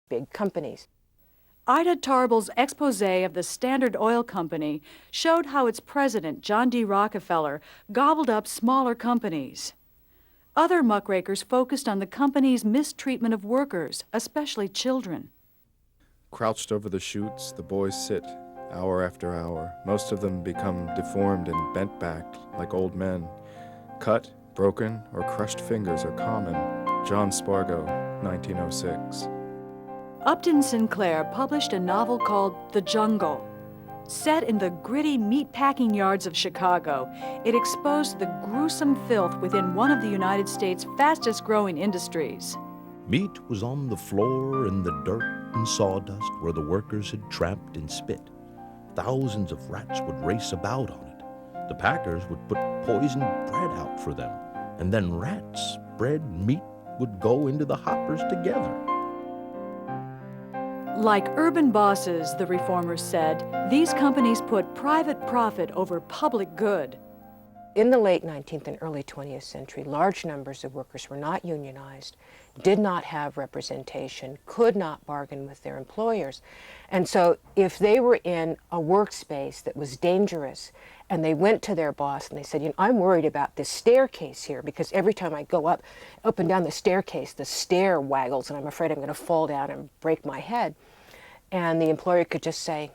big companies. Ida Tarbell's expose of the Standard Oil Company showed how its president, John D. Rockefeller, gobbled up smaller companies. Other muckrakers focused on the company's mistreatment of workers, especially children. Crouched over the chutes, the boys sit, hour after hour. Most of them become deformed and bent back like old men. Cut, broken, or crushed fingers are common. John Spargo, 1906. Upton Sinclair published a novel called The Jungle. Set in the gritty meat-packing yards of Chicago, it exposed the gruesome filth within one of the United States' fastest-growing industries. Meat was on the floor in the dirt and sawdust where the workers had tramped and spit. Thousands of rats would race about on it. The packers would put poisoned bread out for them, and then rats, bread, and meat would go into the hoppers together. Like urban bosses, the reformers said, these companies put private profit over public good. In the late 19th and early 20th century, large numbers of workers were not unionized, did not have representation, could not bargain with their employers. And so if they were in a workspace that was dangerous and they went to their boss and they said, I'm worried about this staircase here because every time I go up and down the staircase, the stair waggles and I'm afraid I'm going to fall down and break my head. And the employer could just say,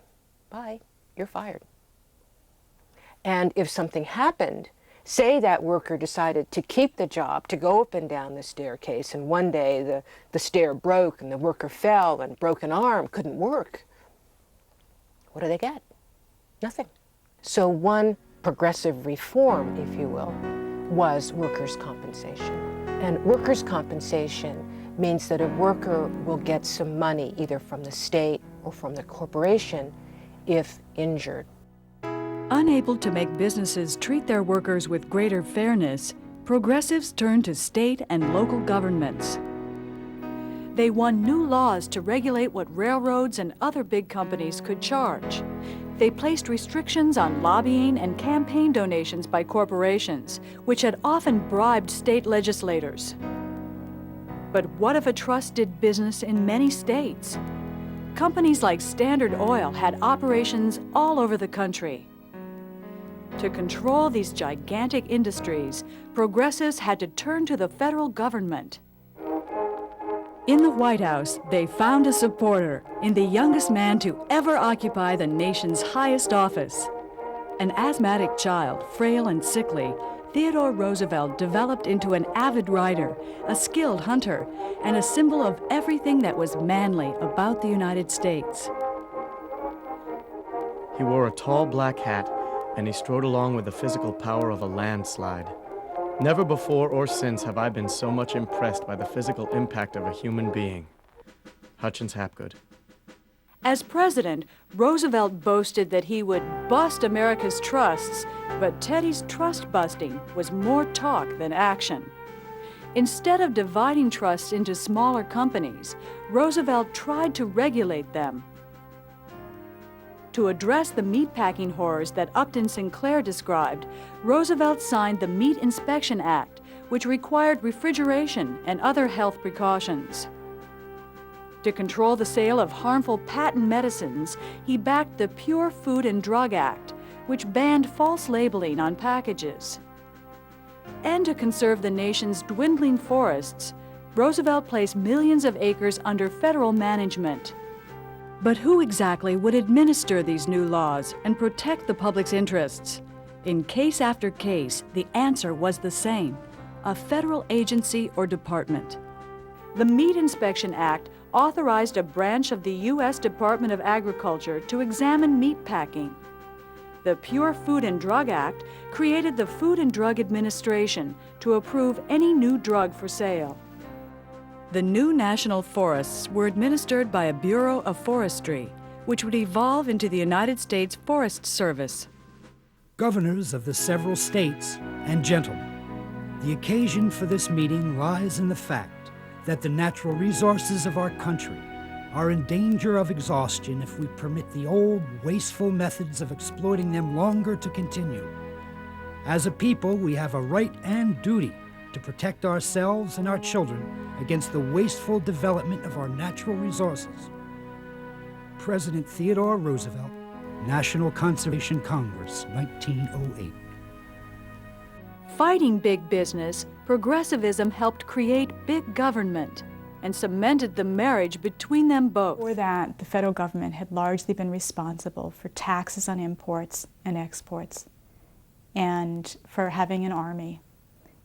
bye, you're fired. And if something happened, say that worker decided to keep the job, to go up and down the staircase, and one day the stair broke and the worker fell and broke an arm, couldn't work, what do they get? Nothing. So one progressive reform, if you will, was workers' compensation. And workers' compensation means that a worker will get some money either from the state or from the corporation if injured. Unable to make businesses treat their workers with greater fairness, progressives turned to state and local governments. They won new laws to regulate what railroads and other big companies could charge. They placed restrictions on lobbying and campaign donations by corporations, which had often bribed state legislators. But what if a trust did business in many states? Companies like Standard Oil had operations all over the country. To control these gigantic industries, progressives had to turn to the federal government. In the White House, they found a supporter in the youngest man to ever occupy the nation's highest office. An asthmatic child, frail and sickly, Theodore Roosevelt developed into an avid rider, a skilled hunter, and a symbol of everything that was manly about the United States. He wore a tall black hat, and he strode along with the physical power of a landslide. Never before or since have I been so much impressed by the physical impact of a human being. Hutchins Hapgood. As president, Roosevelt boasted that he would bust America's trusts, but Teddy's trust busting was more talk than action. Instead of dividing trusts into smaller companies, Roosevelt tried to regulate them. To address the meatpacking horrors that Upton Sinclair described, Roosevelt signed the Meat Inspection Act, which required refrigeration and other health precautions. To control the sale of harmful patent medicines, he backed the Pure Food and Drug Act, which banned false labeling on packages. And to conserve the nation's dwindling forests, Roosevelt placed millions of acres under federal management. But who exactly would administer these new laws and protect the public's interests? In case after case, the answer was the same: a federal agency or department. The Meat Inspection Act authorized a branch of the U.S. Department of Agriculture to examine meat packing. The Pure Food and Drug Act created the Food and Drug Administration to approve any new drug for sale. The new national forests were administered by a Bureau of Forestry, which would evolve into the United States Forest Service. Governors of the several states and gentlemen, the occasion for this meeting lies in the fact that the natural resources of our country are in danger of exhaustion if we permit the old, wasteful methods of exploiting them longer to continue. As a people, we have a right and duty to protect ourselves and our children against the wasteful development of our natural resources. President Theodore Roosevelt, National Conservation Congress, 1908. Fighting big business, progressivism helped create big government and cemented the marriage between them both. Before that, the federal government had largely been responsible for taxes on imports and exports and for having an army.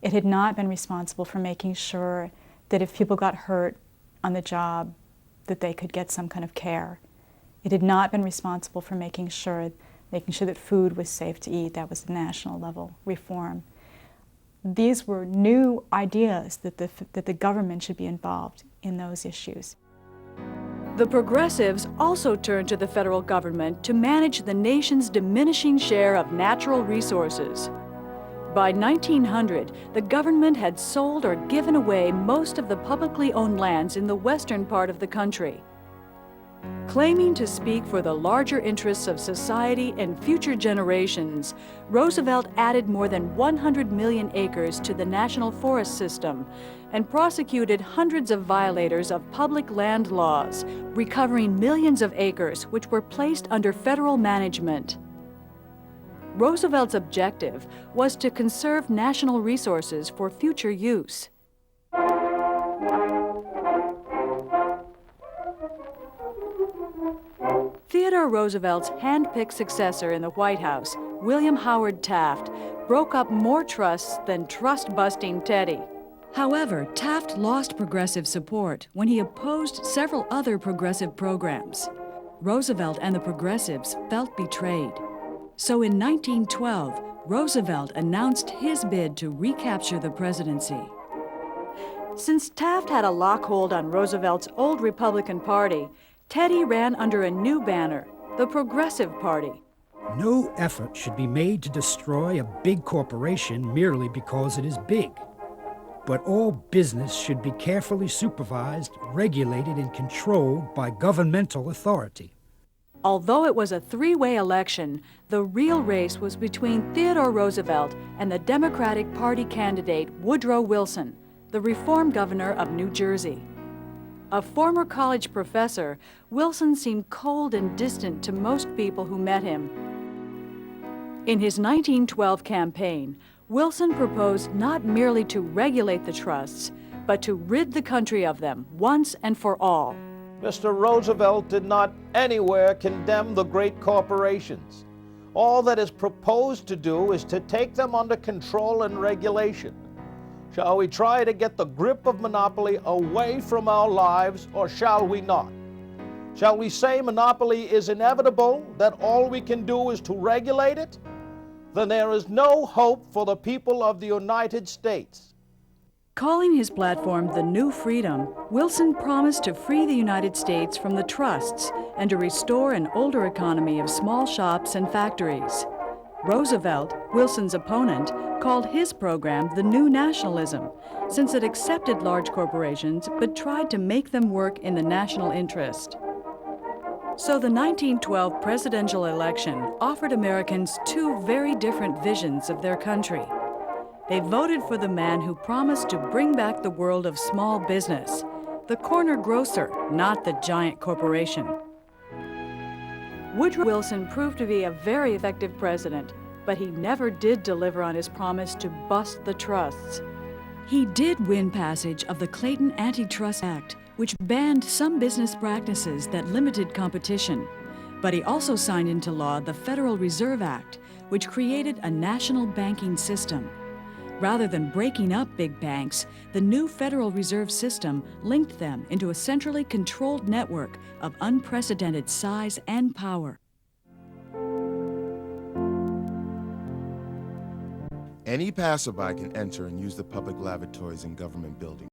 It had not been responsible for making sure that if people got hurt on the job, that they could get some kind of care. It had not been responsible for making sure that food was safe to eat. That was the national level reform. These were new ideas that the government should be involved in those issues. The progressives also turned to the federal government to manage the nation's diminishing share of natural resources. By 1900, the government had sold or given away most of the publicly owned lands in the western part of the country. Claiming to speak for the larger interests of society and future generations, Roosevelt added more than 100 million acres to the national forest system and prosecuted hundreds of violators of public land laws, recovering millions of acres which were placed under federal management. Roosevelt's objective was to conserve national resources for future use. Theodore Roosevelt's hand-picked successor in the White House, William Howard Taft, broke up more trusts than trust-busting Teddy. However, Taft lost progressive support when he opposed several other progressive programs. Roosevelt and the progressives felt betrayed. So in 1912, Roosevelt announced his bid to recapture the presidency. Since Taft had a lockhold on Roosevelt's old Republican Party, Teddy ran under a new banner, the Progressive Party. No effort should be made to destroy a big corporation merely because it is big. But all business should be carefully supervised, regulated, and controlled by governmental authority. Although it was a three-way election, the real race was between Theodore Roosevelt and the Democratic Party candidate Woodrow Wilson, the reform governor of New Jersey. A former college professor, Wilson seemed cold and distant to most people who met him. In his 1912 campaign, Wilson proposed not merely to regulate the trusts, but to rid the country of them once and for all. Mr. Roosevelt did not anywhere condemn the great corporations. All that is proposed to do is to take them under control and regulation. Shall we try to get the grip of monopoly away from our lives, or shall we not? Shall we say monopoly is inevitable, that all we can do is to regulate it? Then there is no hope for the people of the United States. Calling his platform the New Freedom, Wilson promised to free the United States from the trusts and to restore an older economy of small shops and factories. Roosevelt, Wilson's opponent, called his program the New Nationalism, since it accepted large corporations but tried to make them work in the national interest. So the 1912 presidential election offered Americans two very different visions of their country. They voted for the man who promised to bring back the world of small business, the corner grocer, not the giant corporation. Woodrow Wilson proved to be a very effective president, but he never did deliver on his promise to bust the trusts. He did win passage of the Clayton Antitrust Act, which banned some business practices that limited competition. But he also signed into law the Federal Reserve Act, which created a national banking system. Rather than breaking up big banks, the new Federal Reserve System linked them into a centrally controlled network of unprecedented size and power. Any passerby can enter and use the public lavatories in government buildings.